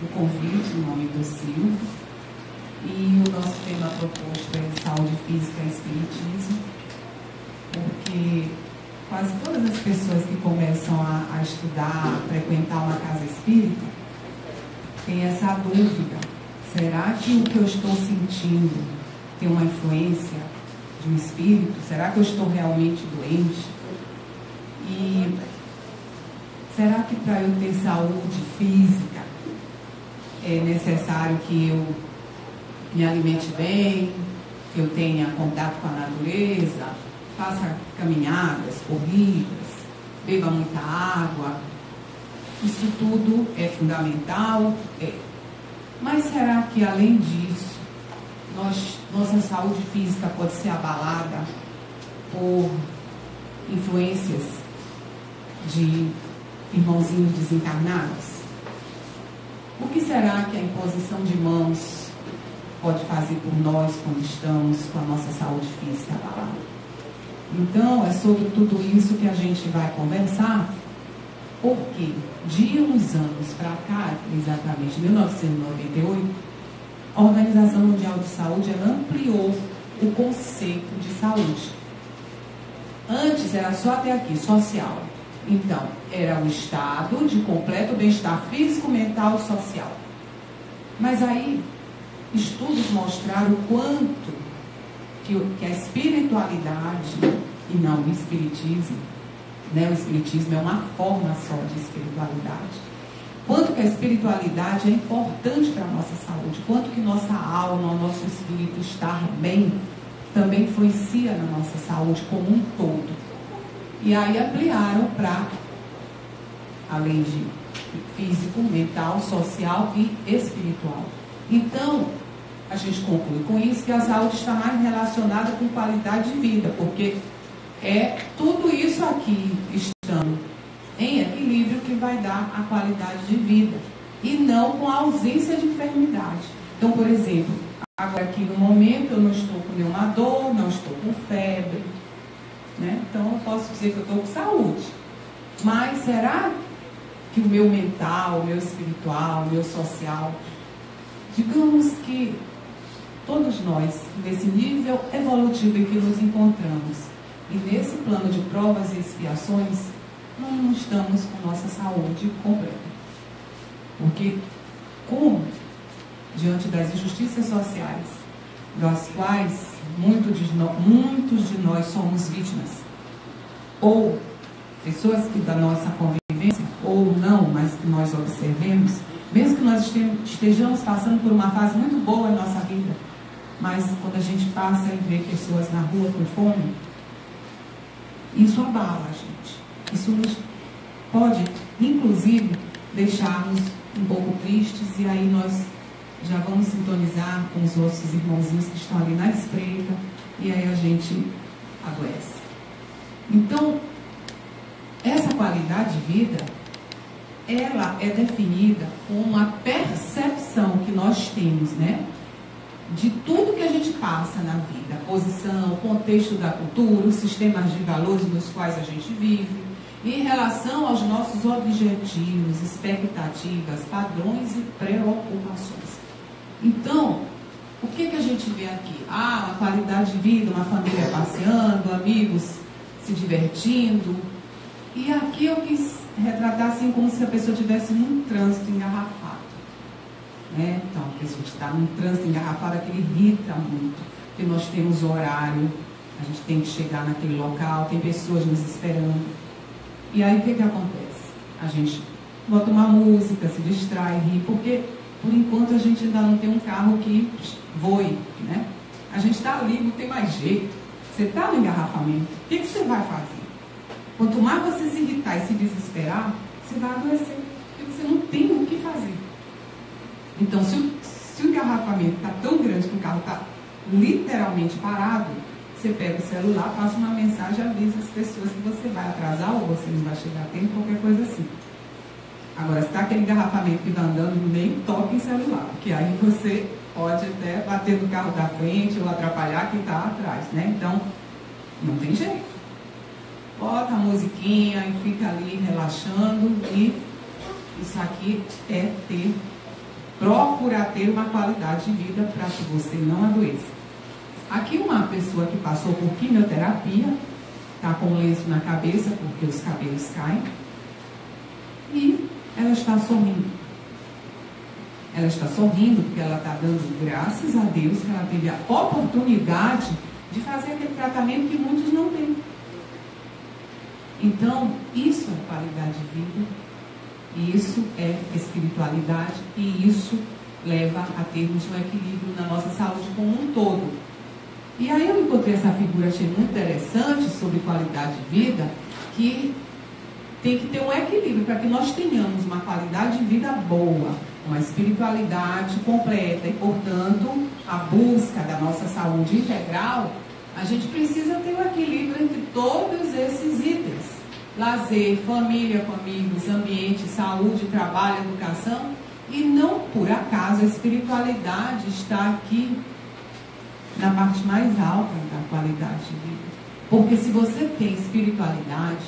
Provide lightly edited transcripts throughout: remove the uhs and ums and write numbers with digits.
o convite em nome do Silvio. E o nosso tema proposto é saúde física e espiritismo, porque quase todas as pessoas que começam a estudar, a frequentar uma casa espírita, têm essa dúvida: será que o que eu estou sentindo tem uma influência de um espírito? Será que eu estou realmente doente? E será que para eu ter saúde física é necessário que eu me alimente bem, que eu tenha contato com a natureza, faça caminhadas, corridas, beba muita água? Isso tudo é fundamental, mas será que além disso, nossa saúde física pode ser abalada por influências de irmãozinhos desencarnados? O que será que a imposição de mãos pode fazer por nós quando estamos com a nossa saúde física abalada? Então, é sobre tudo isso que a gente vai conversar, porque de uns anos para cá, exatamente 1998, a Organização Mundial de Saúde ela ampliou o conceito de saúde. Antes era só até aqui, social. Então, era o estado de completo bem-estar físico, mental e social. Mas aí, estudos mostraram o quanto que a espiritualidade, e não o espiritismo, né? O espiritismo é uma forma só de espiritualidade. Quanto que a espiritualidade é importante para a nossa saúde, quanto que nossa alma, o nosso espírito estar bem, também influencia na nossa saúde como um todo. E aí ampliaram para, além de físico, mental, social e espiritual. Então, a gente conclui com isso que a saúde está mais relacionada com qualidade de vida, porque é tudo isso aqui estando em equilíbrio que vai dar a qualidade de vida, e não com a ausência de enfermidade. Então, por exemplo, agora aqui no momento eu não estou com nenhuma dor, não estou com febre, né? Então eu posso dizer que eu estou com saúde. Mas será que o meu mental, o meu espiritual, o meu social, digamos que todos nós, nesse nível evolutivo em que nos encontramos, e nesse plano de provas e expiações, nós não estamos com nossa saúde completa. Porque, como, diante das injustiças sociais, das quais muitos de nós somos vítimas, ou pessoas que da nossa convivência, ou não, mas que nós observemos, mesmo que nós estejamos passando por uma fase muito boa em nossa vida, mas quando a gente passa e vê pessoas na rua com fome, isso abala a gente. Isso nos pode, inclusive, deixar-nos um pouco tristes, e aí nós já vamos sintonizar com os nossos irmãozinhos que estão ali na espreita, e aí a gente adoece. Então, essa qualidade de vida, ela é definida como a percepção que nós temos, né, de tudo que a gente passa na vida, a posição, o contexto da cultura, os sistemas de valores nos quais a gente vive, em relação aos nossos objetivos, expectativas, padrões e preocupações. Então, o que a gente vê aqui? Uma qualidade de vida, uma família passeando, amigos se divertindo. E aqui eu quis retratar assim como se a pessoa estivesse num trânsito engarrafado. Né? Então, a pessoa está num trânsito engarrafado, aquele irrita muito, porque nós temos horário, a gente tem que chegar naquele local, tem pessoas nos esperando. E aí o que acontece? A gente bota uma música, se distrai, ri, porque por enquanto a gente ainda não tem um carro que voe, né? A gente está ali, não tem mais jeito. Você está no engarrafamento, o que você vai fazer? Quanto mais você se irritar e se desesperar, você vai adoecer, porque você não tem o que fazer. Então, se o engarrafamento está tão grande que o carro está literalmente parado, você pega o celular, passa uma mensagem, avisa as pessoas que você vai atrasar ou você não vai chegar a tempo, qualquer coisa assim. Agora, se está aquele engarrafamento que está andando, nem toque em celular, porque aí você pode até bater no carro da frente ou atrapalhar quem está atrás, né? Então, não tem jeito. Bota a musiquinha e fica ali relaxando, e isso aqui é ter Procura ter uma qualidade de vida para que você não adoeça. Aqui uma pessoa que passou por quimioterapia, está com lenço na cabeça porque os cabelos caem, e ela está sorrindo. Ela está sorrindo porque ela está dando graças a Deus que ela teve a oportunidade de fazer aquele tratamento que muitos não têm. Então, isso é qualidade de vida, isso é espiritualidade, e isso leva a termos um equilíbrio na nossa saúde como um todo. E aí eu encontrei essa figura, achei muito interessante, sobre qualidade de vida, que tem que ter um equilíbrio para que nós tenhamos uma qualidade de vida boa, uma espiritualidade completa e, portanto, a busca da nossa saúde integral. A gente precisa ter um equilíbrio entre todos esses itens: lazer, família com amigos, ambiente, saúde, trabalho, educação. E não por acaso a espiritualidade está aqui na parte mais alta da qualidade de vida. Porque se você tem espiritualidade,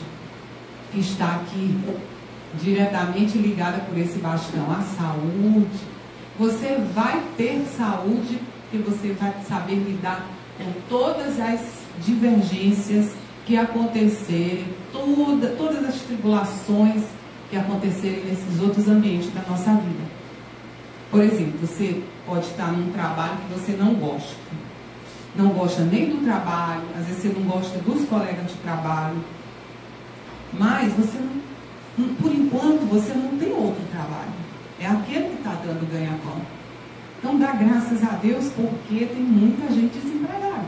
que está aqui diretamente ligada por esse bastão à saúde, você vai ter saúde, e você vai saber lidar com todas as divergências que acontecerem, todas as tribulações que acontecerem nesses outros ambientes da nossa vida. Por exemplo, você pode estar num trabalho que você não gosta. Não gosta nem do trabalho, às vezes você não gosta dos colegas de trabalho, mas você não, por enquanto, você não tem outro trabalho. É aquele que está dando ganha-pão. Então dá graças a Deus, porque tem muita gente desempregada.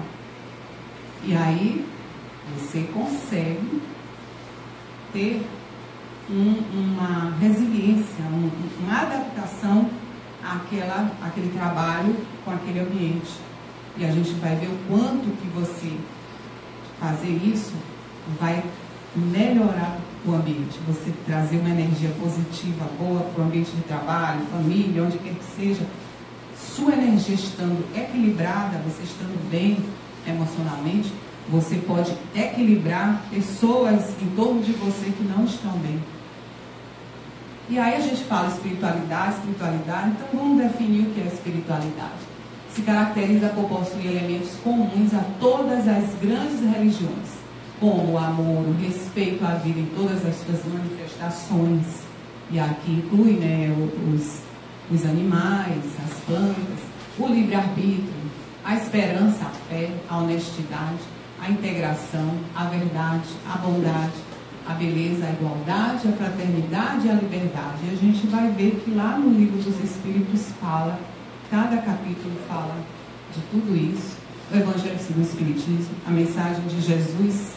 E aí você consegue ter uma resiliência, uma adaptação àquele trabalho com aquele ambiente. E a gente vai ver o quanto que você fazer isso vai melhorar o ambiente. Você trazer uma energia positiva, boa para o ambiente de trabalho, família, onde quer que seja. Sua energia estando equilibrada, você estando bem emocionalmente, você pode equilibrar pessoas em torno de você que não estão bem. E aí a gente fala espiritualidade, então vamos definir o que é espiritualidade. Se caracteriza por possuir elementos comuns a todas as grandes religiões, como o amor, o respeito à vida em todas as suas manifestações. E aqui inclui, os animais, as plantas, o livre-arbítrio, a esperança, a fé, a honestidade, a integração, a verdade, a bondade, a beleza, a igualdade, a fraternidade e a liberdade. E a gente vai ver que lá no Livro dos Espíritos fala, cada capítulo fala de tudo isso. O Evangelho segundo o Espiritismo, a mensagem de Jesus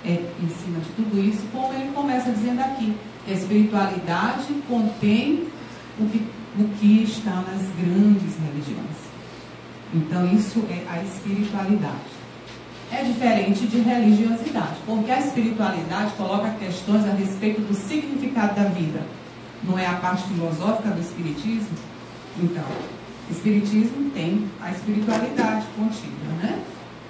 em cima de tudo isso, como ele começa dizendo aqui, que a espiritualidade contém o que está nas grandes religiões. Então isso é a espiritualidade. É diferente de religiosidade, porque a espiritualidade coloca questões a respeito do significado da vida. Não é a parte filosófica do Espiritismo? Então, o Espiritismo tem a espiritualidade contínua,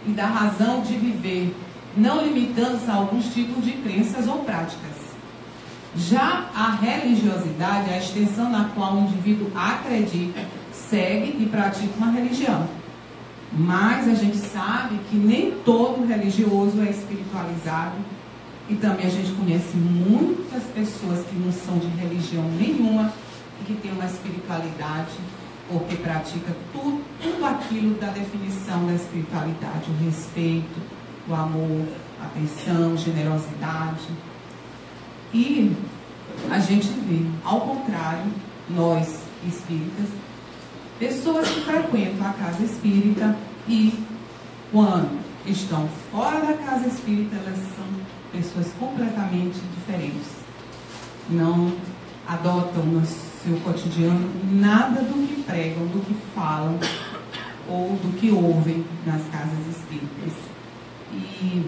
e da razão de viver, não limitando-se a alguns tipos de crenças ou práticas. Já a religiosidade é a extensão na qual o indivíduo acredita, segue e pratica uma religião. Mas a gente sabe que nem todo religioso é espiritualizado, e também a gente conhece muitas pessoas que não são de religião nenhuma e que têm uma espiritualidade, porque pratica tudo aquilo da definição da espiritualidade: o respeito, o amor, a atenção, generosidade. E a gente vê, ao contrário, nós espíritas, pessoas que frequentam a casa espírita e, quando estão fora da casa espírita, elas são pessoas completamente diferentes. Não adotam no seu cotidiano nada do que pregam, do que falam ou do que ouvem nas casas espíritas. E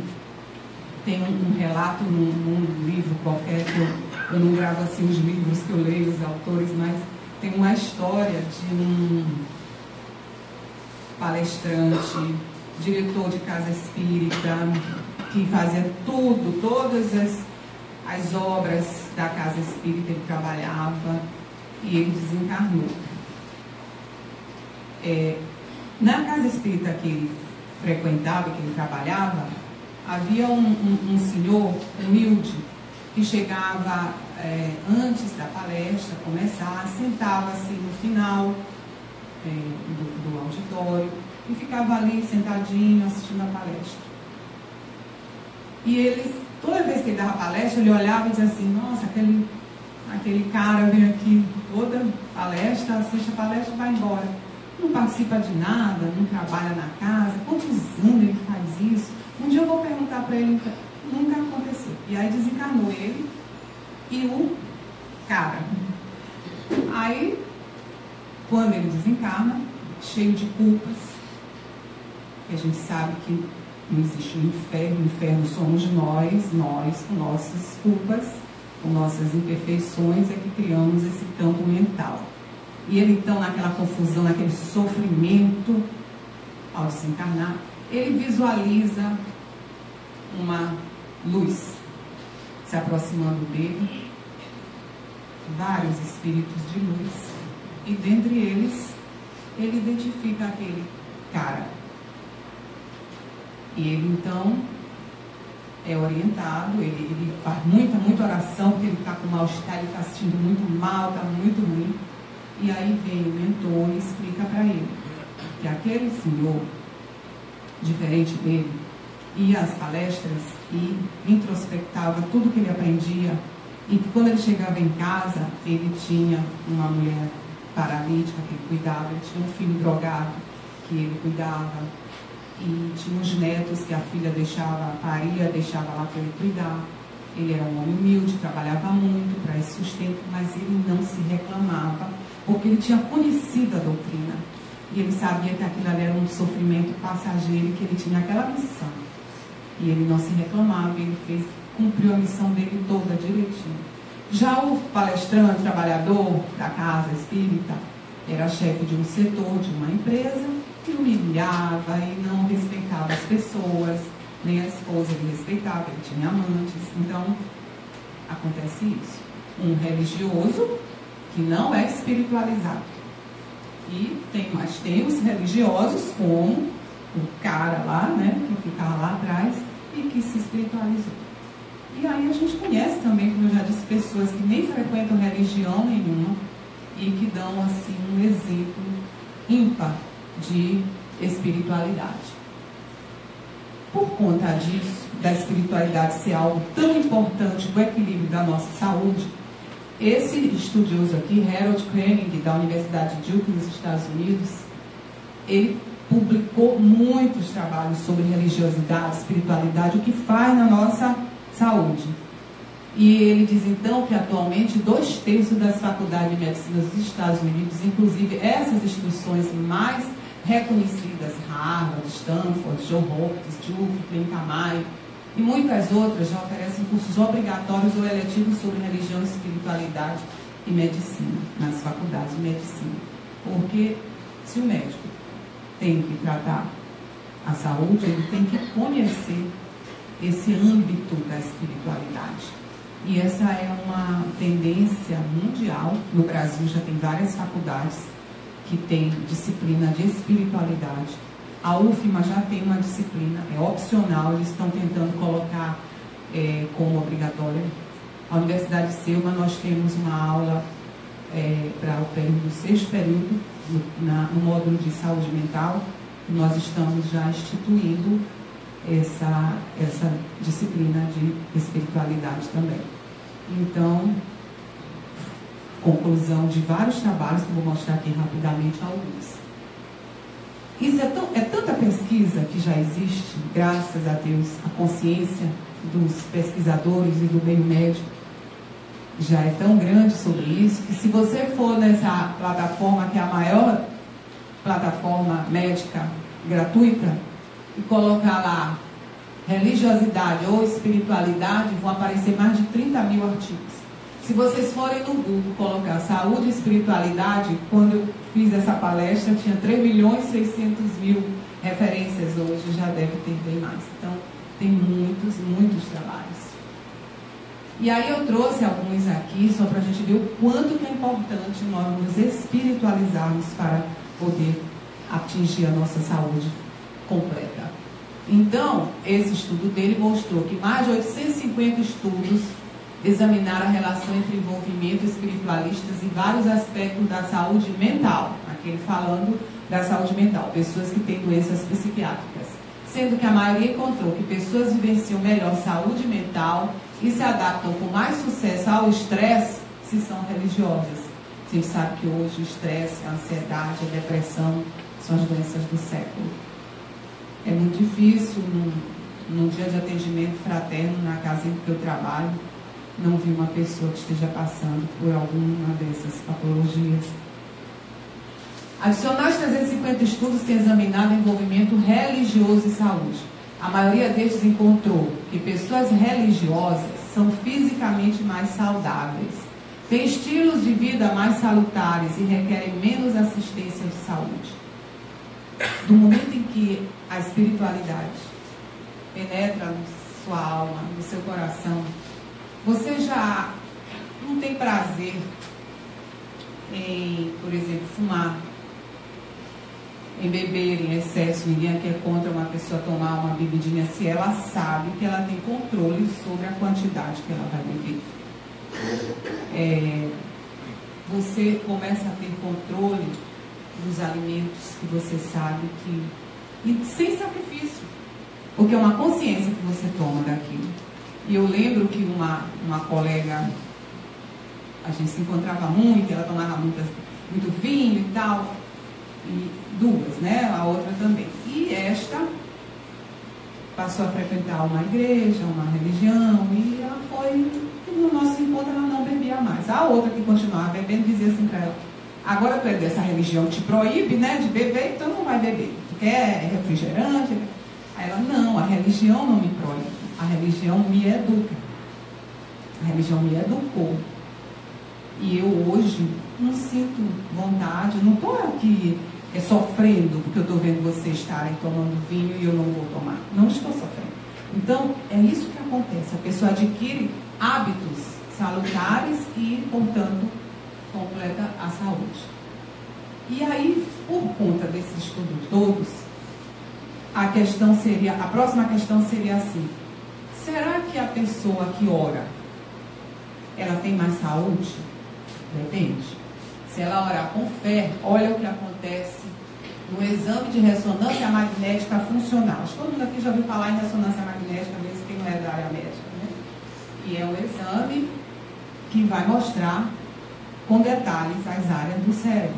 tem um relato num livro qualquer, que eu não gravo assim os livros que eu leio, os autores, mas tem uma história de um palestrante, diretor de casa espírita, que fazia todas as obras da casa espírita, ele trabalhava, e ele desencarnou. Na casa espírita que ele frequentava, que ele trabalhava, havia um senhor humilde que chegava antes da palestra começar, sentava-se no final do auditório e ficava ali sentadinho assistindo a palestra. E ele, toda vez que ele dava palestra, ele olhava e dizia assim: nossa, aquele cara vem aqui toda palestra, assiste a palestra e vai embora. Não participa de nada, não trabalha na casa. Quantos anos ele faz isso? Um dia eu vou perguntar para ele, nunca aconteceu. E aí desencarnou ele e o cara. Aí, quando ele desencarna, cheio de culpas, que a gente sabe que não existe um inferno, o inferno somos nós com nossas culpas, com nossas imperfeições, é que criamos esse campo mental. E ele então, naquela confusão, naquele sofrimento, ao desencarnar, ele visualiza uma luz se aproximando dele, vários espíritos de luz, e dentre eles, ele identifica aquele cara. E ele então é orientado, ele faz muita oração, porque ele está com mal-estar, ele está se sentindo muito mal, está muito ruim. E aí vem o mentor e explica para ele que aquele senhor, diferente dele, ia às palestras e introspectava tudo que ele aprendia, e que quando ele chegava em casa, ele tinha uma mulher paralítica que ele cuidava, ele tinha um filho drogado que ele cuidava, e tinha uns netos que a filha paria, deixava lá para ele cuidar. Ele era um homem humilde, trabalhava muito para esse sustento, mas ele não se reclamava, porque ele tinha conhecido a doutrina. E ele sabia que aquilo ali era um sofrimento passageiro e que ele tinha aquela missão. E ele não se reclamava, ele cumpriu a missão dele toda direitinho. Já o palestrante, trabalhador da casa espírita, era chefe de um setor, de uma empresa, que humilhava e não respeitava as pessoas, nem a esposa ele respeitava, ele tinha amantes. Então, acontece isso. Um religioso que não é espiritualizado. Mas tem os religiosos, como o cara lá, né, que ficava lá atrás e que se espiritualizou. E aí a gente conhece também, como eu já disse, pessoas que nem frequentam religião nenhuma e que dão assim um exemplo ímpar de espiritualidade. Por conta disso, da espiritualidade ser algo tão importante para o equilíbrio da nossa saúde, esse estudioso aqui, Harold Koenig, da Universidade de Duke, nos Estados Unidos, ele publicou muitos trabalhos sobre religiosidade, espiritualidade, o que faz na nossa saúde. E ele diz então que atualmente 2/3 das faculdades de medicina dos Estados Unidos, inclusive essas instituições mais reconhecidas, Harvard, Stanford, Johns Hopkins, Duke, Clínica Mayo e muitas outras, já oferecem cursos obrigatórios ou eletivos sobre religião, espiritualidade e medicina, nas faculdades de medicina. Porque se o médico tem que tratar a saúde, ele tem que conhecer esse âmbito da espiritualidade. E essa é uma tendência mundial. No Brasil já tem várias faculdades que têm disciplina de espiritualidade. A UFMA já tem uma disciplina, é opcional, eles estão tentando colocar como obrigatória. A Universidade de Selma, nós temos uma aula para o período, 6º período, no módulo de saúde mental. Nós estamos já instituindo essa disciplina de espiritualidade também. Então, conclusão de vários trabalhos, que eu vou mostrar aqui rapidamente alguns. Isso é tanta pesquisa que já existe, graças a Deus, a consciência dos pesquisadores e do meio médico já é tão grande sobre isso, que se você for nessa plataforma, que é a maior plataforma médica gratuita, e colocar lá religiosidade ou espiritualidade, vão aparecer mais de 30 mil artigos. Se vocês forem no Google colocar saúde e espiritualidade, quando eu fiz essa palestra, tinha 3.600.000 referências, hoje já deve ter bem mais. Então, tem muitos trabalhos. E aí eu trouxe alguns aqui, só para a gente ver o quanto que é importante nós nos espiritualizarmos para poder atingir a nossa saúde completa. Então, esse estudo dele mostrou que mais de 850 estudos examinaram a relação entre envolvimento espiritualistas e vários aspectos da saúde mental, aquele falando da saúde mental, pessoas que têm doenças psiquiátricas, sendo que a maioria encontrou que pessoas vivenciam melhor saúde mental e se adaptam com mais sucesso ao estresse se são religiosas. A gente sabe que hoje o estresse, a ansiedade, a depressão são as doenças do século. É muito difícil, num dia de atendimento fraterno, na casa em que eu trabalho, não vi uma pessoa que esteja passando por alguma dessas patologias. Adicionar os 350 estudos que examinaram o envolvimento religioso e saúde. A maioria destes encontrou que pessoas religiosas são fisicamente mais saudáveis, têm estilos de vida mais salutares e requerem menos assistência de saúde. Do momento em que a espiritualidade penetra na sua alma, no seu coração, você já não tem prazer em, por exemplo, fumar, em beber em excesso. Ninguém aqui é contra uma pessoa tomar uma bebidinha se ela sabe que ela tem controle sobre a quantidade que ela vai beber. Você começa a ter controle dos alimentos que você sabe que... E sem sacrifício, porque é uma consciência que você toma daquilo. E eu lembro que uma colega, a gente se encontrava muito, ela tomava muito vinho e tal, e duas, né? A outra também. E esta passou a frequentar uma igreja, uma religião, e ela foi, no nosso encontro, ela não bebia mais. A outra que continuava bebendo dizia assim para ela: agora tu é dessa religião, te proíbe, né, de beber, então não vai beber. Tu quer refrigerante? Aí ela: não, a religião não me proíbe, a religião me educa. A religião me educou. E eu hoje não sinto vontade, não estou aqui sofrendo porque eu estou vendo vocês estarem tomando vinho e eu não vou tomar. Não estou sofrendo. Então, é isso que acontece. A pessoa adquire hábitos salutares e, portanto, completa a saúde. E aí, por conta desses estudos todos, a próxima questão seria assim: será que a pessoa que ora, ela tem mais saúde? Depende. Se ela orar com fé, olha o que acontece no exame de ressonância magnética funcional. Acho que todo mundo aqui já ouviu falar em ressonância magnética, mesmo quem não é da área médica, né? E é um exame que vai mostrar com detalhes as áreas do cérebro.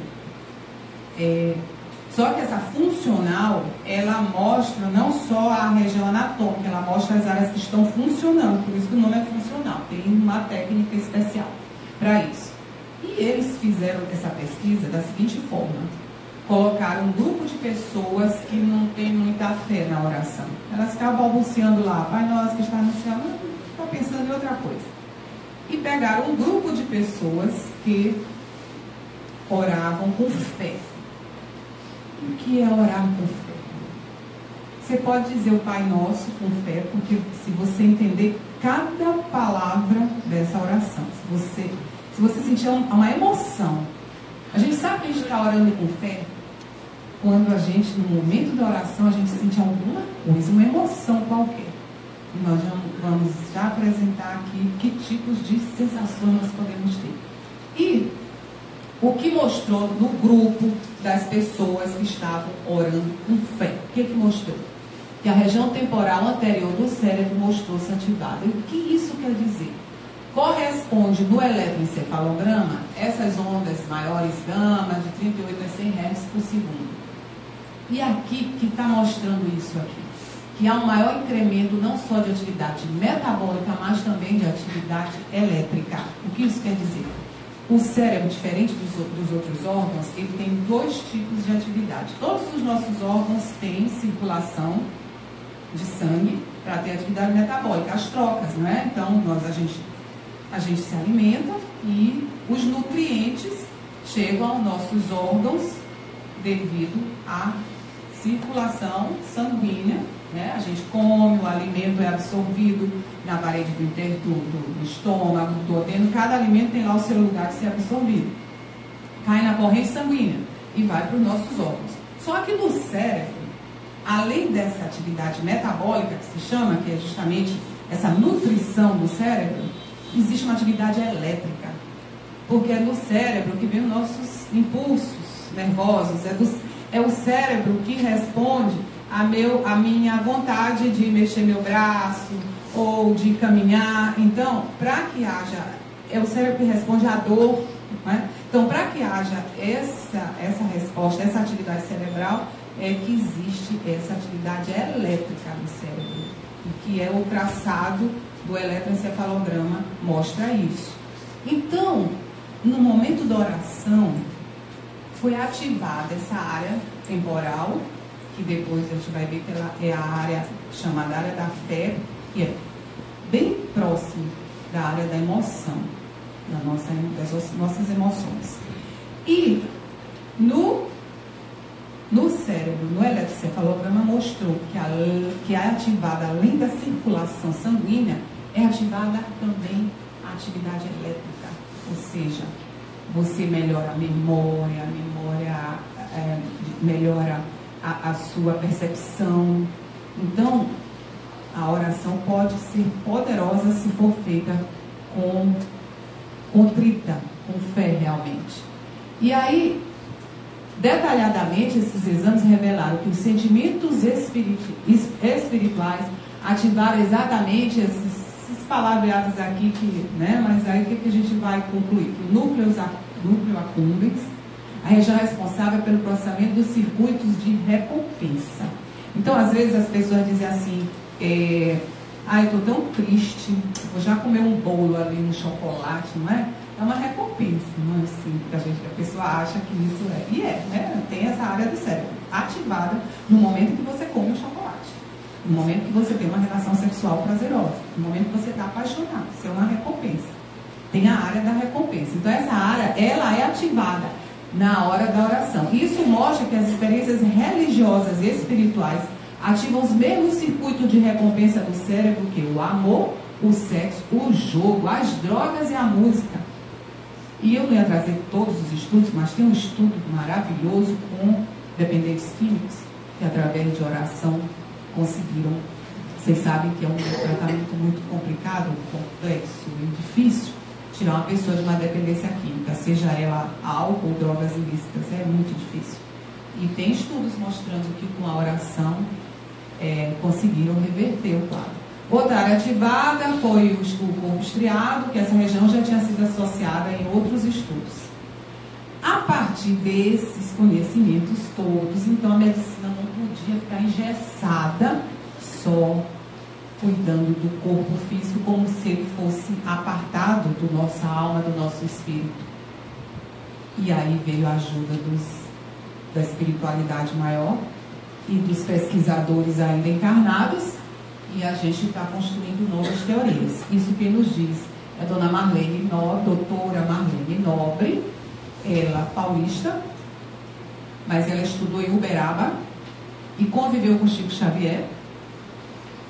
Só que essa funcional, ela mostra não só a região anatômica, ela mostra as áreas que estão funcionando, por isso que o nome é funcional, tem uma técnica especial para isso. E eles fizeram essa pesquisa da seguinte forma: colocaram um grupo de pessoas que não tem muita fé na oração. Elas ficavam balbuciando lá: Pai nosso que está no céu, não está pensando em outra coisa. E pegaram um grupo de pessoas que oravam com fé. O que é orar com fé? Você pode dizer o Pai Nosso com fé, porque se você entender cada palavra dessa oração, se você sentir uma emoção, a gente sabe que a gente está orando com fé quando a gente, no momento da oração, a gente sente alguma coisa, uma emoção qualquer. E nós vamos já apresentar aqui que tipos de sensações nós podemos ter. E o que mostrou no grupo das pessoas que estavam orando com fé? O que mostrou? Que a região temporal anterior do cérebro mostrou-se ativada. E o que isso quer dizer? Corresponde no eletroencefalograma essas ondas maiores gama de 38 a 100 Hz por segundo. E aqui, que está mostrando isso aqui? Que há um maior incremento não só de atividade metabólica, mas também de atividade elétrica. O que isso quer dizer? O cérebro, diferente dos outros órgãos, ele tem dois tipos de atividade. Todos os nossos órgãos têm circulação de sangue para ter atividade metabólica, as trocas, não é? Então, a gente se alimenta e os nutrientes chegam aos nossos órgãos devido à circulação sanguínea, né? A gente come, o alimento é absorvido na parede do estômago, do duodeno. Cada alimento tem lá o seu lugar de ser absorvido. Cai na corrente sanguínea e vai para os nossos órgãos. Só que no cérebro, além dessa atividade metabólica que se chama, que é justamente essa nutrição do cérebro, existe uma atividade elétrica. Porque é no cérebro que vem os nossos impulsos nervosos, é o cérebro que responde a minha vontade de mexer meu braço ou de caminhar. Então, para que haja, é o cérebro que responde à dor, né? Então, para que haja essa resposta, essa atividade cerebral, é que existe essa atividade elétrica no cérebro, que é o traçado do eletroencefalograma, mostra isso. Então, no momento da oração, foi ativada essa área temporal, que depois a gente vai ver que ela é a área chamada área da fé, que é bem próximo da área da emoção, das nossas emoções. E no cérebro, no eletroencefalograma, mostrou que é ativada, além da circulação sanguínea, é ativada também a atividade elétrica, ou seja, você melhora a memória melhora a sua percepção. Então, a oração pode ser poderosa se for feita contrita, com fé realmente. E aí, detalhadamente, esses exames revelaram que os sentimentos espirituais ativaram exatamente esses palavreados aqui, mas aí o que a gente vai concluir? Que o núcleo accumbens, a região responsável pelo processamento dos circuitos de recompensa. Então, às vezes as pessoas dizem assim, eu estou tão triste, vou já comer um bolo ali no chocolate, não é? É uma recompensa, não é assim, a pessoa acha que isso é. E né? Tem essa área do cérebro ativada no momento que você come o chocolate, no momento que você tem uma relação sexual prazerosa, no momento que você está apaixonado, isso é uma recompensa. Tem a área da recompensa. Então essa área, ela é ativada na hora da oração. Isso mostra que as experiências religiosas e espirituais ativam os mesmos circuitos de recompensa do cérebro que o amor, o sexo, o jogo, as drogas e a música. E eu não ia trazer todos os estudos, mas tem um estudo maravilhoso com dependentes químicos, que através de oração conseguiram. Vocês sabem que é um tratamento muito complicado, complexo e difícil, tirar uma pessoa de uma dependência química, seja ela álcool ou drogas ilícitas, é muito difícil. E tem estudos mostrando que com a oração conseguiram reverter o quadro. Outra área ativada foi o corpo estriado, que essa região já tinha sido associada em outros estudos. A partir desses conhecimentos todos, então a medicina não podia ficar engessada só cuidando do corpo físico como se ele fosse apartado da nossa alma, do nosso espírito. E aí veio a ajuda da espiritualidade maior e dos pesquisadores ainda encarnados, e a gente está construindo novas teorias. Isso quem nos diz é a doutora Marlene Nobre, ela paulista, mas ela estudou em Uberaba e conviveu com Chico Xavier,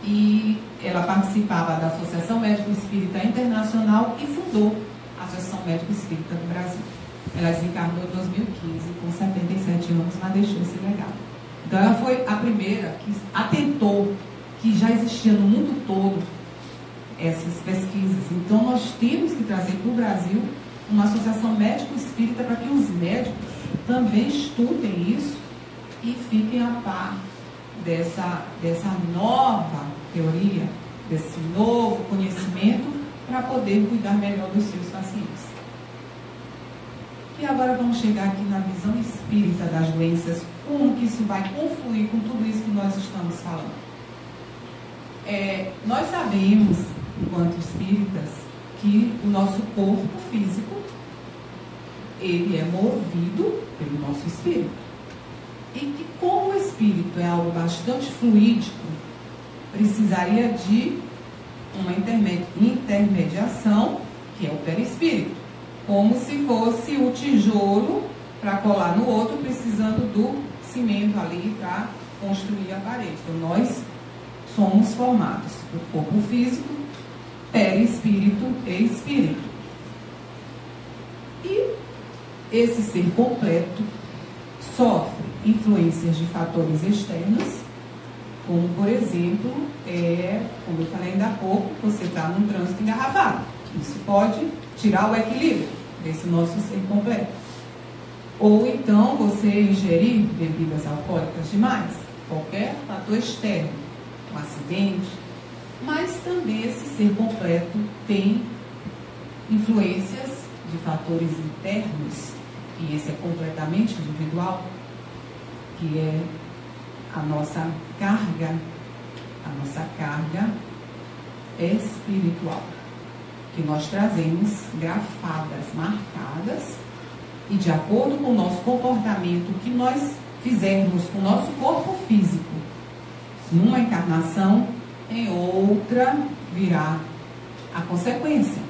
e ela participava da Associação Médico Espírita Internacional e fundou a Associação Médico Espírita do Brasil. Ela desencarnou em 2015, com 77 anos, mas deixou esse legado. Então ela foi a primeira que atentou que já existia no mundo todo essas pesquisas. Então nós temos que trazer para o Brasil uma associação médico-espírita para que os médicos também estudem isso e fiquem a par dessa nova teoria, desse novo conhecimento, para poder cuidar melhor dos seus pacientes. E agora vamos chegar aqui na visão espírita das doenças, como que isso vai confluir com tudo isso que nós estamos falando. Nós sabemos, enquanto espíritas, que o nosso corpo físico, ele é movido pelo nosso espírito. E que como o espírito é algo bastante fluídico, precisaria de uma intermediação, que é o perispírito. Como se fosse o tijolo para colar no outro, precisando do cimento ali para construir a parede. Então nós somos formados por corpo físico, perispírito e espírito. E esse ser completo sofre influências de fatores externos, como, por exemplo, como eu falei ainda há pouco, você está num trânsito engarrafado. Isso pode tirar o equilíbrio desse nosso ser completo. Ou então você ingerir bebidas alcoólicas demais, qualquer fator externo, um acidente, mas também esse ser completo tem influências de fatores internos, e esse é completamente individual, que é a nossa carga espiritual, que nós trazemos grafadas, marcadas, e de acordo com o nosso comportamento, o que nós fizermos com o nosso corpo físico, numa encarnação, em outra virá a consequência.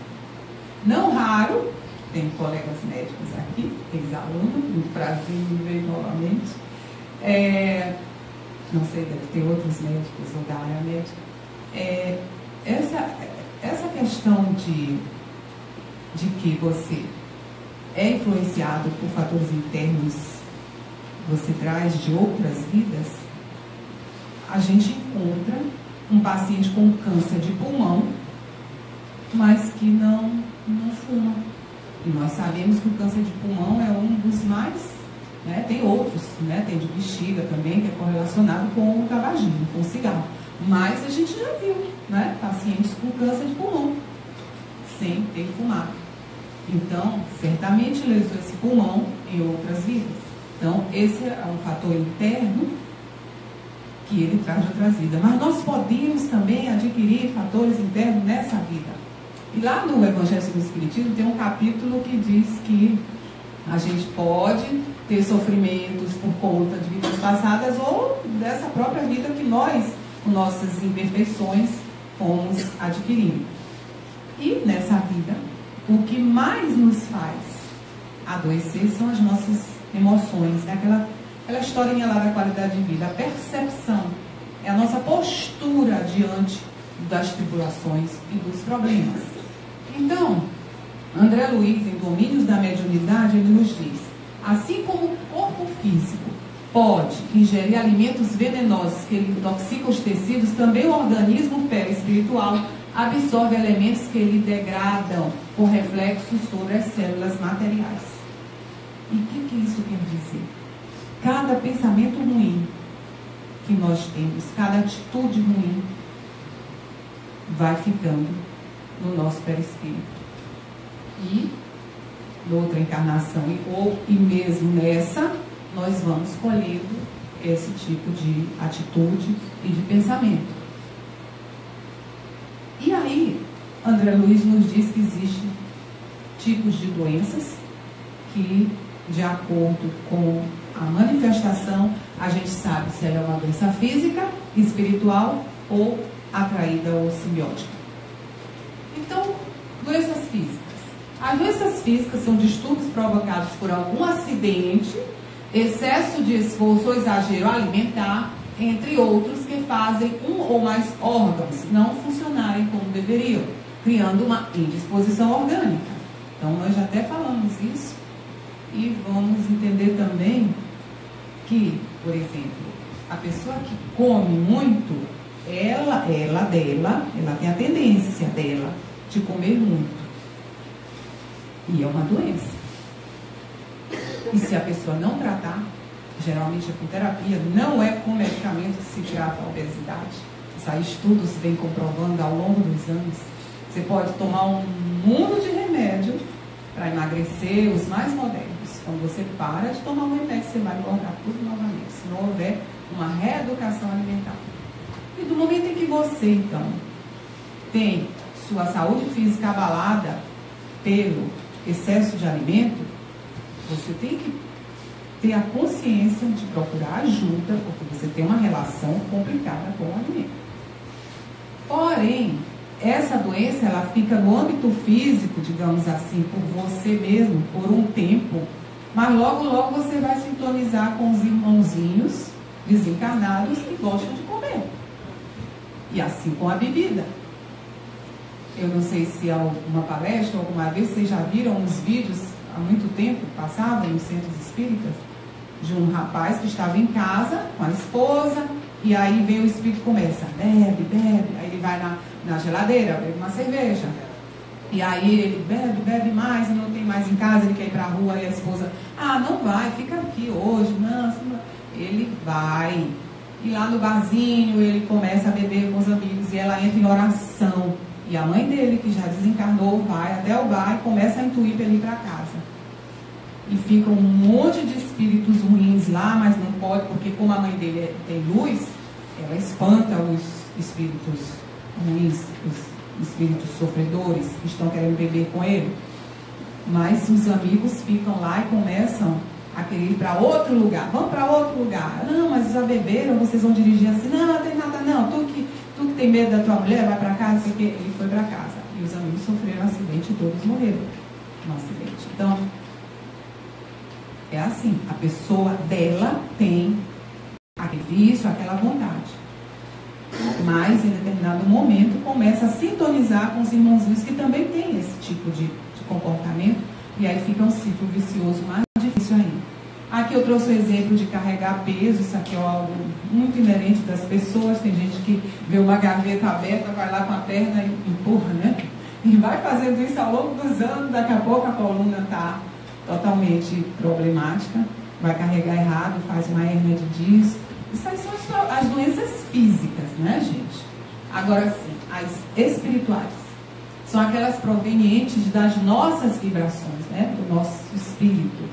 Não raro, tem colegas médicos aqui, ex-alunos, muito prazer em ver novamente. Não sei, deve ter outros médicos ou da área médica. Essa questão de que você é influenciado por fatores internos, você traz de outras vidas, a gente encontra um paciente com câncer de pulmão, mas que não fuma. E nós sabemos que o câncer de pulmão é um dos mais, tem outros, tem de bexiga também, que é correlacionado com o tabagismo, com o cigarro. Mas a gente já viu, pacientes com câncer de pulmão, sem ter fumado. Então, certamente lesou esse pulmão em outras vidas. Então, esse é um fator interno que ele traz de outras vidas. Mas nós podemos também adquirir fatores internos nessa vida. E lá no Evangelho segundo o Espiritismo tem um capítulo que diz que a gente pode ter sofrimentos por conta de vidas passadas ou dessa própria vida que nós, com nossas imperfeições, fomos adquirindo. E nessa vida, o que mais nos faz adoecer são as nossas emoções, aquela historinha lá da qualidade de vida, a percepção, é a nossa postura diante das tribulações e dos problemas. Então, André Luiz, em Domínios da Mediunidade, ele nos diz: assim como o corpo físico pode ingerir alimentos venenosos que lhe intoxicam os tecidos, também o organismo perispiritual absorve elementos que lhe degradam por reflexos sobre as células materiais. E o que isso quer dizer? Cada pensamento ruim que nós temos, cada atitude ruim, vai ficando no nosso perispírito. E, noutra encarnação, e mesmo nessa, nós vamos colhendo esse tipo de atitude e de pensamento. E aí, André Luiz nos diz que existem tipos de doenças que, de acordo com a manifestação, a gente sabe se ela é uma doença física, espiritual ou atraída ou simbiótica. Então, doenças físicas. As doenças físicas são distúrbios provocados por algum acidente, excesso de esforço ou exagero alimentar, entre outros, que fazem um ou mais órgãos não funcionarem como deveriam, criando uma indisposição orgânica. Então, nós já até falamos isso e vamos entender também que, por exemplo, a pessoa que come muito, ela tem a tendência dela de comer muito. E é uma doença. E se a pessoa não tratar, geralmente é com terapia, não é com medicamento que se trata a obesidade. Isso aí estudos vêm comprovando ao longo dos anos. Você pode tomar um mundo de remédio para emagrecer, os mais modernos. Quando você para de tomar um remédio, você vai engordar tudo novamente, se não houver uma reeducação alimentar. E do momento em que você, então, tem sua saúde física abalada pelo excesso de alimento, você tem que ter a consciência de procurar ajuda, porque você tem uma relação complicada com o alimento. Porém, essa doença, ela fica no âmbito físico, digamos assim, por você mesmo, por um tempo, mas logo, logo você vai sintonizar com os irmãozinhos desencarnados que gostam de comer. E assim com a bebida. Eu não sei se alguma palestra, alguma vez, vocês já viram uns vídeos há muito tempo, passavam nos centros espíritas, de um rapaz que estava em casa com a esposa, e aí vem o espírito e começa, bebe, bebe, aí ele vai na geladeira, bebe uma cerveja, e aí ele bebe, bebe mais, e não tem mais em casa, ele quer ir para a rua, e a esposa, não vai, fica aqui hoje, não. Ele vai, e lá no barzinho ele começa a beber com os amigos, e ela entra em oração, e a mãe dele, que já desencarnou, vai até o bar e começa a intuir para ele ir para casa. E fica um monte de espíritos ruins lá, mas não pode, porque como a mãe dele tem luz, ela espanta os espíritos ruins, os espíritos sofredores que estão querendo beber com ele. Mas os amigos ficam lá e começam a querer ir para outro lugar. Vamos para outro lugar. Não, mas já beberam, vocês vão dirigir assim. Não tem nada não. Tu que tem medo da tua mulher, vai para casa. Porque ele foi para casa. E os amigos sofreram um acidente e todos morreram no acidente. Então, é assim. A pessoa dela tem aquele vício, aquela vontade. Mas, em determinado momento, começa a sintonizar com os irmãozinhos que também têm esse tipo de comportamento. E aí fica um ciclo vicioso mais difícil ainda. Aqui eu trouxe o exemplo de carregar peso. Isso aqui é algo muito inerente das pessoas. Tem gente que vê uma gaveta aberta, vai lá com a perna e empurra, né? E vai fazendo isso ao longo dos anos. Daqui a pouco a coluna está totalmente problemática. Vai carregar errado, faz uma hérnia de disco. Isso aí são as doenças físicas, né, gente? Agora sim, as espirituais são aquelas provenientes das nossas vibrações, né? Do nosso espírito.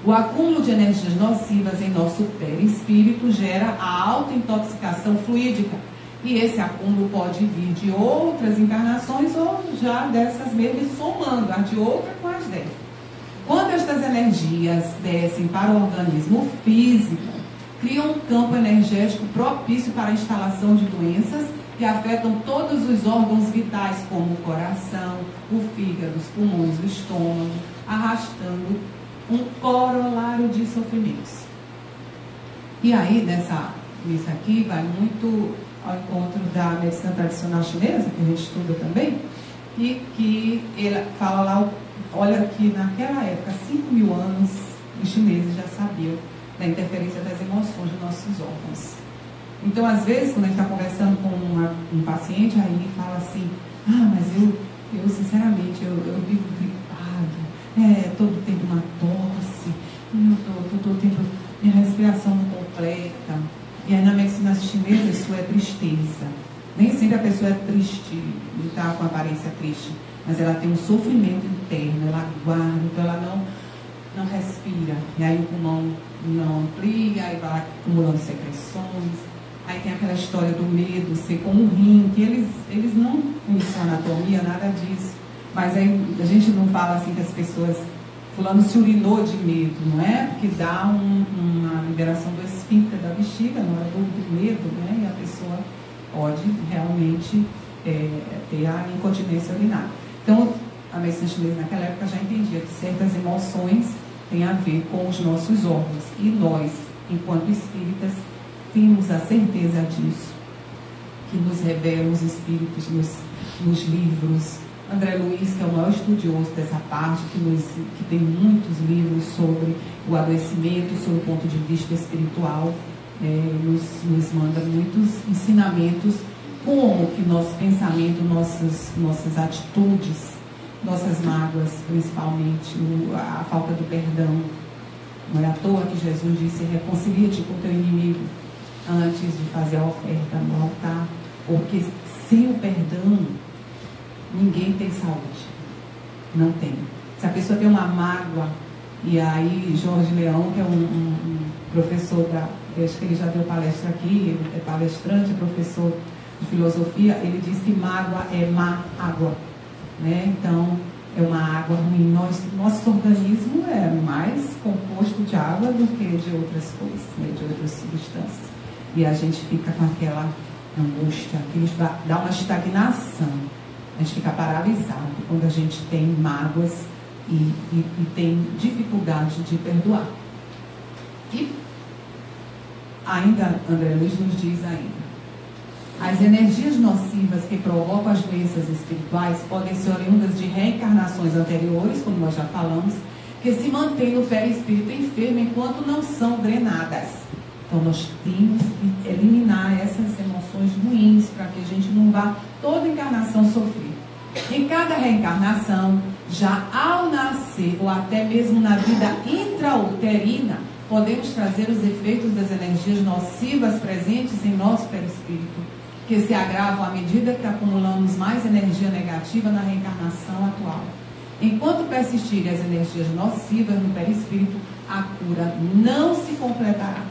O acúmulo de energias nocivas em nosso perispírito gera a autointoxicação fluídica. E esse acúmulo pode vir de outras encarnações ou já dessas mesmas, somando a de outra com as dessas. Quando estas energias descem para o organismo físico, criam um campo energético propício para a instalação de doenças que afetam todos os órgãos vitais, como o coração, o fígado, os pulmões, o estômago, arrastando um corolário de sofrimentos. E aí, nisso aqui, vai muito ao encontro da medicina tradicional chinesa, que a gente estuda também, e que ele fala lá, olha que naquela época, 5.000 anos, os chineses já sabiam da interferência das emoções dos nossos órgãos. Então, às vezes, quando a gente está conversando com um paciente, aí ele fala assim, mas eu sinceramente, eu vivo gripado, todo tempo uma tosse, eu todo tempo minha respiração não completa. E aí na medicina chinesa isso é tristeza. Nem sempre a pessoa é triste, de estar com a aparência triste, mas ela tem um sofrimento interno, ela guarda, então ela não respira. E aí o pulmão não amplia, aí vai acumulando secreções. Aí tem aquela história do medo ser como um rim, que eles não conhecem anatomia, nada disso. Mas aí a gente não fala assim que as pessoas, fulano se urinou de medo, não é? Porque dá uma liberação do esfíncter da bexiga na hora do medo, né? E a pessoa pode realmente ter a incontinência urinária. Então, a medicina chinesa naquela época já entendia que certas emoções têm a ver com os nossos órgãos. E nós, enquanto espíritas, temos a certeza disso, que nos revelam os espíritos nos livros. André Luiz, que é o maior estudioso dessa parte, que tem muitos livros sobre o adoecimento, sobre o ponto de vista espiritual, nos manda muitos ensinamentos, como que nosso pensamento, nossas atitudes, nossas mágoas, principalmente, a falta do perdão. Não é à toa que Jesus disse, reconcilia-te com o teu inimigo antes de fazer a oferta no altar, porque sem o perdão ninguém tem saúde, não tem. Se a pessoa tem uma mágoa, e aí Jorge Leão, que é um professor acho que ele já deu palestra aqui, ele é palestrante, professor de filosofia, ele diz que mágoa é má água, né? Então é uma água ruim. Nosso organismo é mais composto de água do que de outras coisas, né? De outras substâncias. E a gente fica com aquela angústia, dá uma estagnação. A gente fica paralisado quando a gente tem mágoas e tem dificuldade de perdoar. E ainda, André Luiz nos diz ainda, as energias nocivas que provocam as doenças espirituais podem ser oriundas de reencarnações anteriores, como nós já falamos, que se mantêm no perispírito enfermo enquanto não são drenadas. Então nós temos que eliminar essas emoções ruins para que a gente não vá toda encarnação sofrer. Em cada reencarnação, já ao nascer ou até mesmo na vida intrauterina, podemos trazer os efeitos das energias nocivas presentes em nosso perispírito, que se agravam à medida que acumulamos mais energia negativa na reencarnação atual. Enquanto persistirem as energias nocivas no perispírito, a cura não se completará.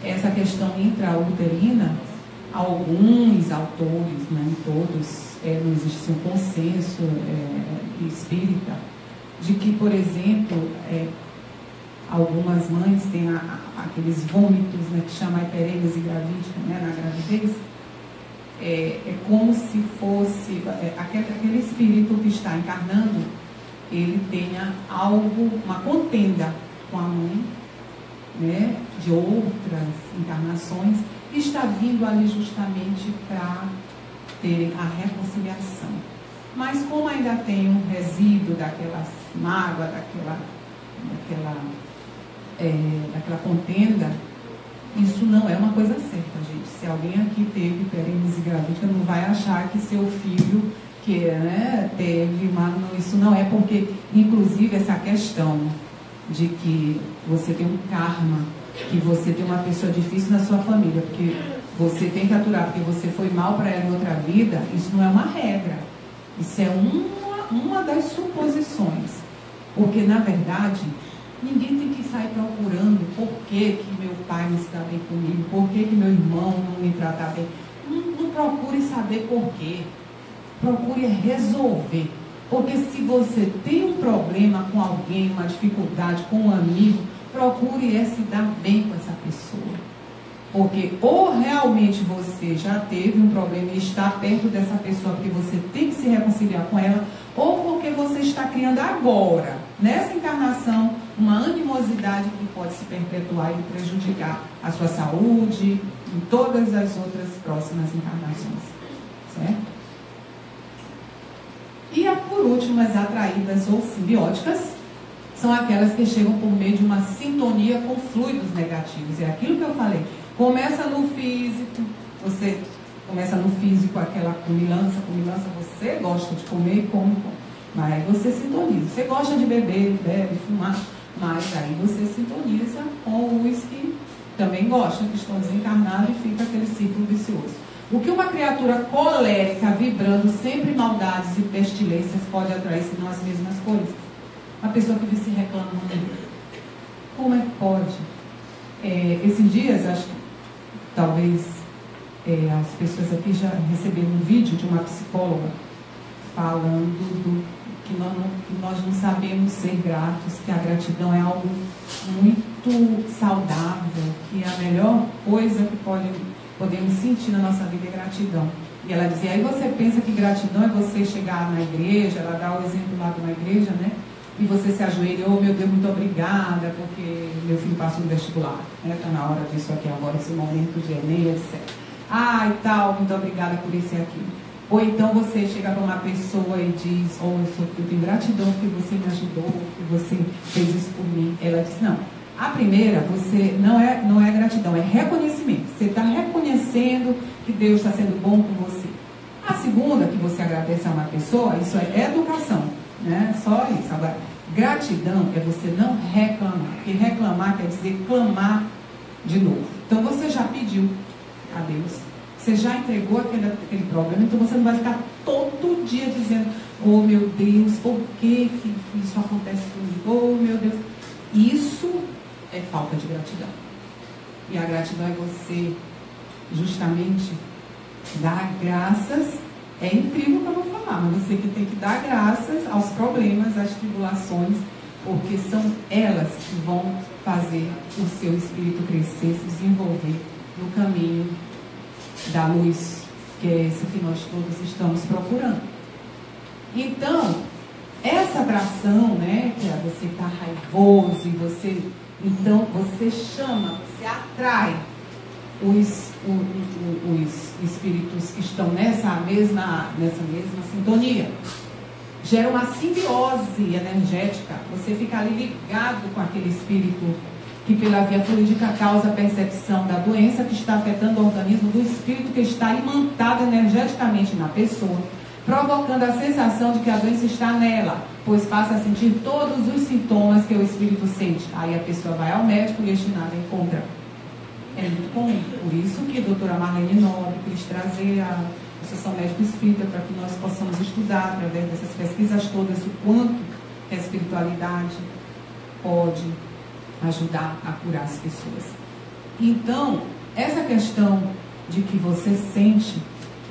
Essa questão intrauterina, alguns autores, nem todos, não existe um consenso espírita, de que, por exemplo, algumas mães têm aqueles vômitos, né, que chama hiperêmese gravídica, né, na gravidez. É como se fosse aquele espírito que está encarnando, ele tenha uma contenda com a mãe, né, de outras encarnações, e está vindo ali justamente para terem a reconciliação. Mas como ainda tem um resíduo daquela mágoa, daquela contenda, isso não é uma coisa certa, gente. Se alguém aqui teve hiperêmese gravídica, não vai achar que seu filho teve isso não é, porque, inclusive, essa questão de que você tem um karma, que você tem uma pessoa difícil na sua família, porque você tem que aturar, porque você foi mal para ela em outra vida, isso não é uma regra. Isso é uma das suposições. Porque, na verdade, ninguém tem que sair procurando por que meu pai não se dá bem comigo, por que meu irmão não me trata bem. Não procure saber por quê. Procure resolver. Porque se você tem um problema com alguém, uma dificuldade com um amigo, procure se dar bem com essa pessoa. Porque ou realmente você já teve um problema e está perto dessa pessoa porque você tem que se reconciliar com ela, ou porque você está criando agora, nessa encarnação, uma animosidade que pode se perpetuar e prejudicar a sua saúde em todas as outras próximas encarnações. Certo? E por último, as atraídas ou simbióticas são aquelas que chegam por meio de uma sintonia com fluidos negativos. É aquilo que eu falei. Começa no físico, você começa no físico, aquela comilança, você gosta de comer e come. Mas aí você sintoniza. Você gosta de beber, bebe, fumar, mas aí você sintoniza com os que também gostam, que estão desencarnados, e fica aquele ciclo vicioso. O que uma criatura colérica, vibrando sempre maldades e pestilências, pode atrair, senão as mesmas coisas? Uma pessoa que vive se reclamando. Como é que pode? Esses dias, acho que talvez as pessoas aqui já receberam um vídeo de uma psicóloga falando que nós não sabemos ser gratos, que a gratidão é algo muito saudável, que a melhor coisa que podemos sentir na nossa vida é gratidão. E ela dizia, aí você pensa que gratidão é você chegar na igreja, ela dá o exemplo lá de uma igreja, né? E você se ajoelha, oh meu Deus, muito obrigada, porque meu filho passou no vestibular, né? Está na hora disso aqui agora, esse momento de Enem, etc. Ah, e tal, muito obrigada por isso e aquilo. Ou então você chega para uma pessoa e diz, oh, eu tenho gratidão porque você me ajudou, porque você fez isso por mim. Ela diz, não. A primeira, você não é gratidão, é reconhecimento. Você está reconhecendo que Deus está sendo bom com você. A segunda, que você agradece a uma pessoa, isso é educação, né? Só isso. Agora, gratidão é você não reclamar. Porque reclamar quer dizer clamar de novo. Então você já pediu a Deus, você já entregou aquele problema, então você não vai ficar todo dia dizendo, oh meu Deus, por que isso acontece comigo? Oh meu Deus. Isso é falta de gratidão. E a gratidão é você justamente dar graças. É incrível que eu vou falar, mas você que tem que dar graças aos problemas, às tribulações, porque são elas que vão fazer o seu espírito crescer, se desenvolver no caminho da luz, que é esse que nós todos estamos procurando. Então, essa atração, né, que é você estar raivoso e então você chama, você atrai os espíritos que estão nessa mesma sintonia. gera uma simbiose energética. Você fica ali ligado com aquele espírito que pela via fluídica causa a percepção da doença que está afetando o organismo do espírito que está imantado energeticamente na pessoa, provocando a sensação de que a doença está nela, pois passa a sentir todos os sintomas que o espírito sente. Aí a pessoa vai ao médico e este nada encontra. É muito comum. Por isso que a doutora Marlene Nobre quis trazer a Associação Médico Espírita para que nós possamos estudar, através dessas pesquisas todas, o quanto que a espiritualidade pode ajudar a curar as pessoas. Então, essa questão de que você sente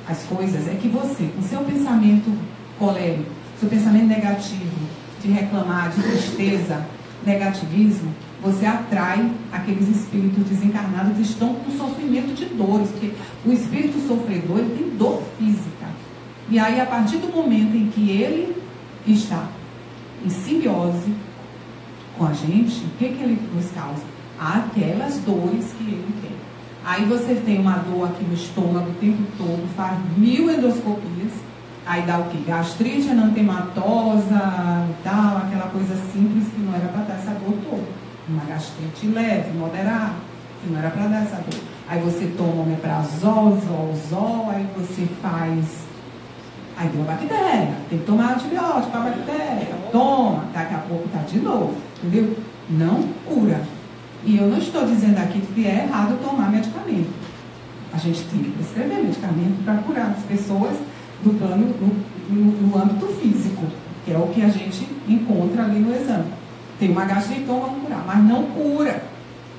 as coisas é que você, com seu pensamento colérico, seu pensamento negativo, de reclamar, de tristeza, negativismo, você atrai aqueles espíritos desencarnados que estão com sofrimento de dores, porque o espírito sofredor, ele tem dor física. E aí, a partir do momento em que ele está em simbiose com a gente, o que ele nos causa? Aquelas dores que ele tem. Aí você tem uma dor aqui no estômago o tempo todo, faz 1000 endoscopias, aí dá o quê? Gastrite anatematosa, tal, aquela coisa simples que não era para dar essa dor toda. Uma gastrite leve, moderada, que não era para dar essa dor. Aí você toma omeprazol, zolzol, aí você faz... Aí deu a bactéria, tem que tomar antibiótico para a bactéria, toma, daqui a pouco tá de novo, entendeu? Não cura. E eu não estou dizendo aqui que é errado tomar medicamento. A gente tem que prescrever medicamento para curar as pessoas do plano, no âmbito físico, que é o que a gente encontra ali no exame. Tem uma gastrite, então vamos curar, mas não cura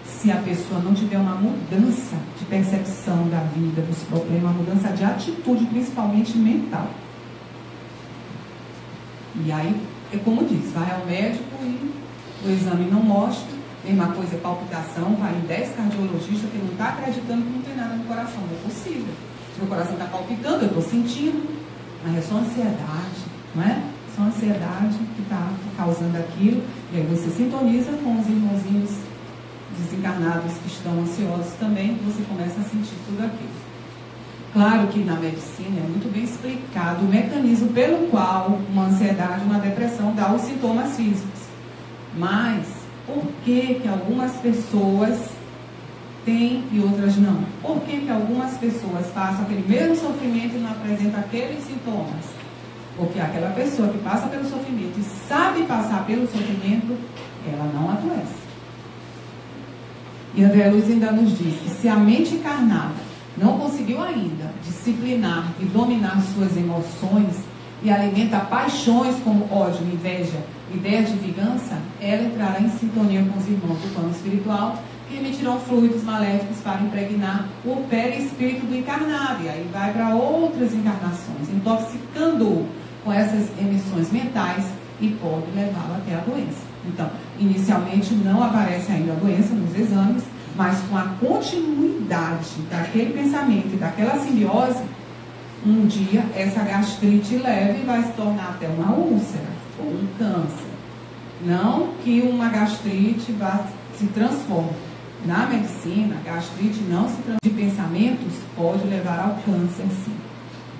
se a pessoa não tiver uma mudança de percepção da vida, dos problemas, uma mudança de atitude, principalmente mental. E aí, é como diz, vai ao médico e o exame não mostra, mesma coisa, palpitação, vai em 10 cardiologistas que não está acreditando que não tem nada no coração, não é possível. Meu coração está palpitando, eu estou sentindo, mas é só ansiedade, não é? Só ansiedade que está causando aquilo, e aí você sintoniza com os irmãozinhos desencarnados que estão ansiosos também, você começa a sentir tudo aquilo. Claro que na medicina é muito bem explicado o mecanismo pelo qual uma ansiedade, uma depressão dá os sintomas físicos. Mas, por que que algumas pessoas têm e outras não? Por que que algumas pessoas passam aquele mesmo sofrimento e não apresentam aqueles sintomas? Porque aquela pessoa que passa pelo sofrimento e sabe passar pelo sofrimento, ela não adoece. E André Luiz ainda nos diz que se a mente encarnada não conseguiu ainda disciplinar e dominar suas emoções e alimenta paixões como ódio, inveja, ideias de vingança, ela entrará em sintonia com os irmãos do plano espiritual que emitirão fluidos maléficos para impregnar o perispírito do encarnado. E aí vai para outras encarnações, intoxicando-o com essas emissões mentais e pode levá-lo até a doença. Então, inicialmente não aparece ainda a doença nos exames, mas com a continuidade daquele pensamento e daquela simbiose, um dia essa gastrite leve vai se tornar até uma úlcera ou um câncer. Não que uma gastrite vá se transforme. Na medicina, a gastrite não se transforma. De pensamentos pode levar ao câncer, sim.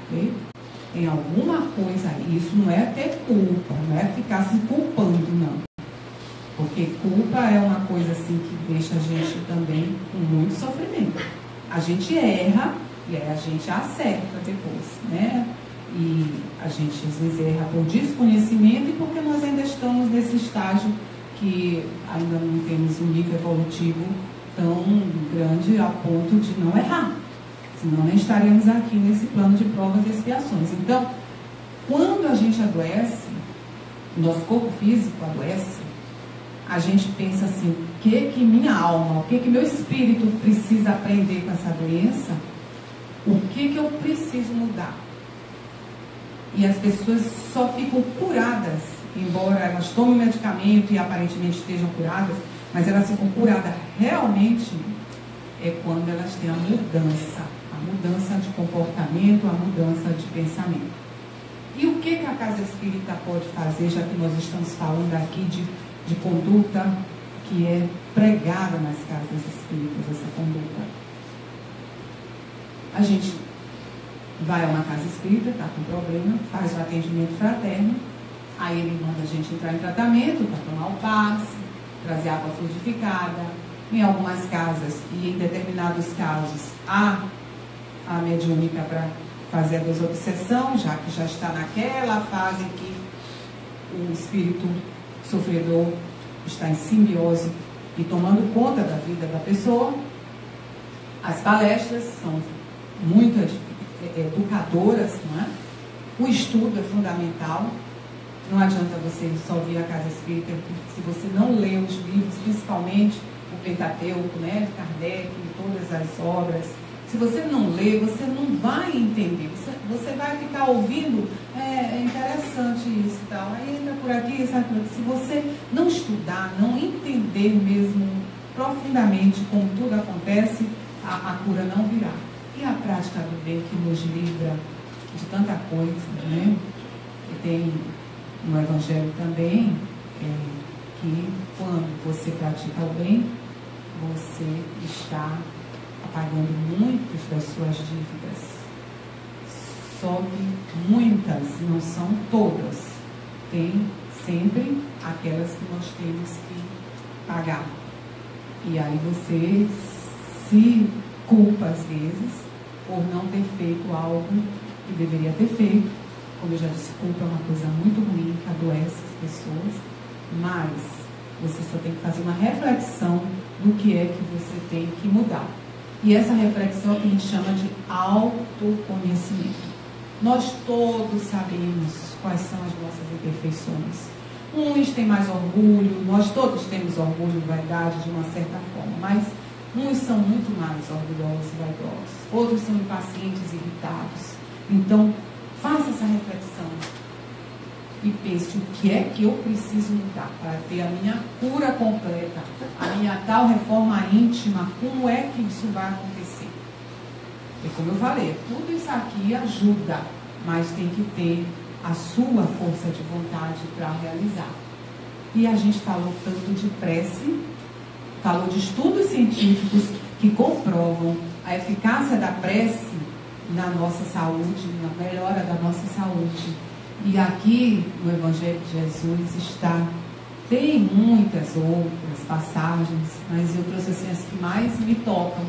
Okay? Tem alguma coisa aí. Isso não é ter culpa, não é ficar se culpando, não. Porque culpa é uma coisa assim que deixa a gente também com muito sofrimento. A gente erra e aí a gente acerta depois, né? E a gente às vezes erra por desconhecimento e porque nós ainda estamos nesse estágio que ainda não temos um nível evolutivo tão grande a ponto de não errar. Senão nem estaríamos aqui nesse plano de provas e expiações. Então, quando a gente adoece, o nosso corpo físico adoece, a gente pensa assim, o que minha alma, o que meu espírito precisa aprender com essa doença? O que eu preciso mudar? E as pessoas só ficam curadas, embora elas tomem medicamento e aparentemente estejam curadas, mas elas ficam curadas realmente é quando elas têm a mudança de comportamento, a mudança de pensamento. E o que a Casa Espírita pode fazer, já que nós estamos falando aqui de conduta que é pregada nas casas espíritas, essa conduta? A gente vai a uma casa espírita, está com problema, faz o atendimento fraterno Aí ele manda a gente entrar em tratamento para tomar o passe, trazer água fluidificada. Em algumas casas e em determinados casos há a mediúnica para fazer a desobsessão, já que já está naquela fase que o espírito sofredor está em simbiose e tomando conta da vida da pessoa. As palestras são muito educadoras, não é? O estudo é fundamental. Não adianta você só vir à casa espírita se você não lê os livros, principalmente o Pentateuco, né, de Kardec, todas as obras. Se você não lê, você não vai entender. Você vai ficar ouvindo, é interessante isso e tal. Aí entra por aqui, sabe por aqui. Se você não estudar, não entender mesmo profundamente como tudo acontece, a cura não virá. E a prática do bem que nos livra de tanta coisa, né? E tem no Evangelho também, que quando você pratica o bem, você está apagando muitas das suas dívidas. Só que muitas, não são todas. Tem sempre aquelas que nós temos que pagar. E aí você se culpa às vezes por não ter feito algo que deveria ter feito. Como eu já disse, culpa é uma coisa muito ruim, que adoece as pessoas, mas você só tem que fazer uma reflexão do que é que você tem que mudar. E essa reflexão é o que a gente chama de autoconhecimento. Nós todos sabemos quais são as nossas imperfeições. Uns têm mais orgulho, nós todos temos orgulho e vaidade de uma certa forma, mas uns são muito mais orgulhosos e vaidosos, outros são impacientes e irritados. Então, faça essa reflexão e pense o que é que eu preciso mudar para ter a minha cura completa, a minha tal reforma íntima, como é que isso vai acontecer? E como eu falei, tudo isso aqui ajuda, mas tem que ter a sua força de vontade para realizar. E a gente falou tanto de prece, falou de estudos científicos que comprovam a eficácia da prece na nossa saúde, na melhora da nossa saúde. E aqui no Evangelho de Jesus tem muitas outras passagens, mas eu trouxe assim as que mais me tocam,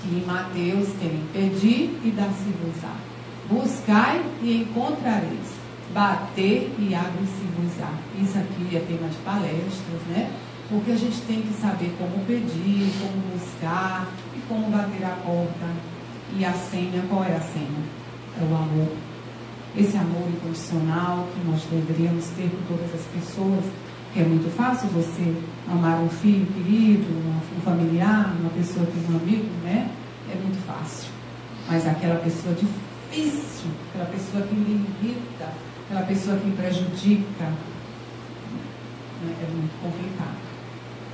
que em Mateus tem: pedir e dar-se-vos-á, buscai e encontrareis, bater e abre-se-vos-á. Isso aqui é tema de palestras, né? Porque a gente tem que saber como pedir, como buscar e como bater a porta. E a senha, qual é a senha? É o amor. Esse amor incondicional que nós deveríamos ter por todas as pessoas, que é muito fácil você amar um filho querido, um familiar, uma pessoa que é um amigo, né? É muito fácil. Mas aquela pessoa difícil, aquela pessoa que me irrita, aquela pessoa que me prejudica, é muito complicado.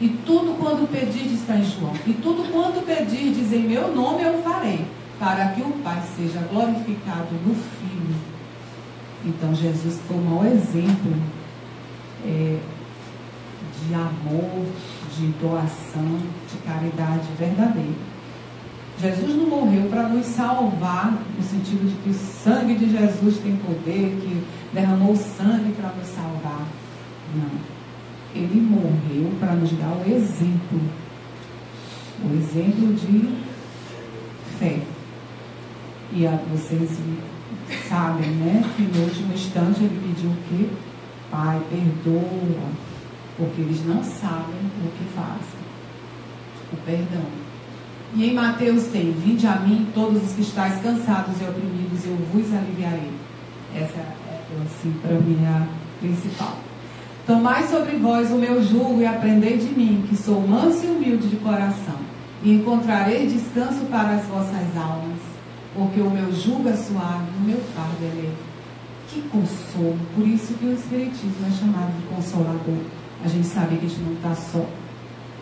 E tudo quando pedir, está em João, e tudo quando pedir, diz em meu nome eu farei, para que o Pai seja glorificado no Filho. Então Jesus foi um mau exemplo de amor, de doação, de caridade verdadeira. Jesus não morreu para nos salvar, no sentido de que o sangue de Jesus tem poder, que derramou sangue para nos salvar. Não. Ele morreu para nos dar o exemplo de fé. E vocês sabem, né, que no último instante ele pediu o quê? Pai, perdoa, porque eles não sabem o que fazem. O perdão. E em Mateus tem: vinde a mim todos os que estáis cansados e oprimidos, eu vos aliviarei. Essa assim, para mim, é a principal. Tomai sobre vós o meu jugo e aprendei de mim, que sou manso e humilde de coração, e encontrarei descanso para as vossas almas, porque o meu jugo é suave e o meu fardo é leve. Que consolo! Por isso que o Espiritismo é chamado de consolador. A gente sabe que a gente não está só,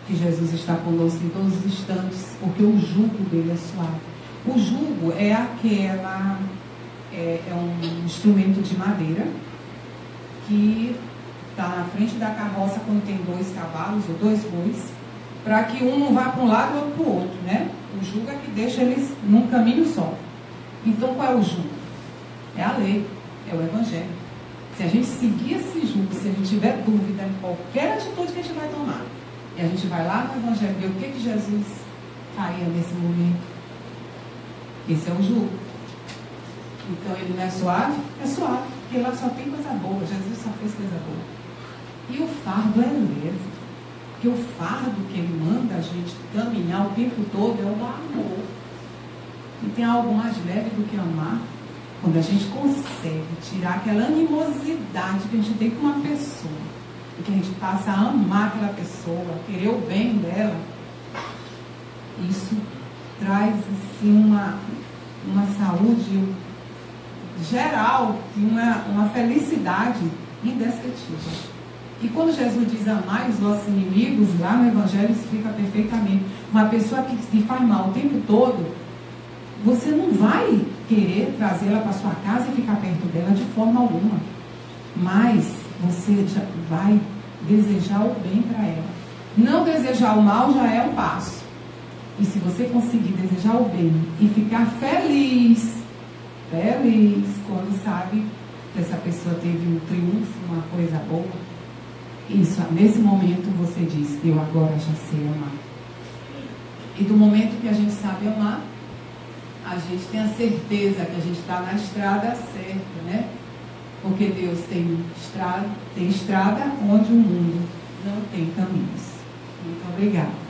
que Jesus está conosco em todos os instantes, porque o jugo dele é suave. O jugo é um instrumento de madeira que está na frente da carroça quando tem 2 cavalos ou 2 bois, para que um não vá para um lado e outro para o outro, né? O jugo é que deixa eles num caminho só. Então, qual é o jugo? É a lei, é o Evangelho. Se a gente seguir esse jugo, se a gente tiver dúvida em qualquer atitude que a gente vai tomar, e a gente vai lá no Evangelho ver o que Jesus faria nesse momento, esse é o jugo. Então ele não é suave? É suave, porque lá só tem coisa boa, Jesus só fez coisa boa. E o fardo é leve, porque o fardo que ele manda a gente caminhar o tempo todo é o amor. E tem algo mais leve do que amar? Quando a gente consegue tirar aquela animosidade que a gente tem com uma pessoa, e que a gente passa a amar aquela pessoa, querer o bem dela, isso traz assim uma saúde geral e uma felicidade indescritível. E quando Jesus diz amai os vossos inimigos, lá no Evangelho explica perfeitamente. Uma pessoa que te faz mal o tempo todo, você não vai querer trazê-la para sua casa e ficar perto dela de forma alguma. Mas você já vai desejar o bem para ela. Não desejar o mal já é um passo. E se você conseguir desejar o bem e ficar feliz quando sabe que essa pessoa teve um triunfo, uma coisa boa, isso, nesse momento você diz, eu agora já sei amar. E do momento que a gente sabe amar, a gente tem a certeza que a gente está na estrada certa, né? Porque Deus tem estrada onde o mundo não tem caminhos. Muito obrigada.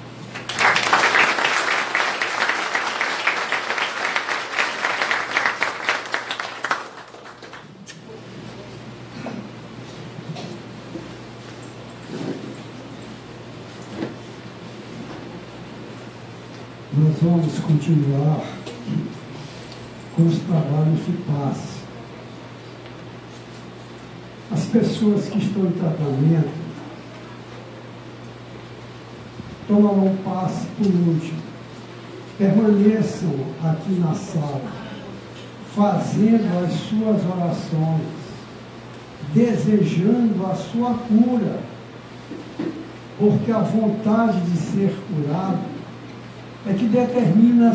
Nós vamos continuar com os trabalhos de passe. As pessoas que estão em tratamento tomarão passe por último. Permaneçam aqui na sala, fazendo as suas orações, desejando a sua cura, porque a vontade de ser curado é que determina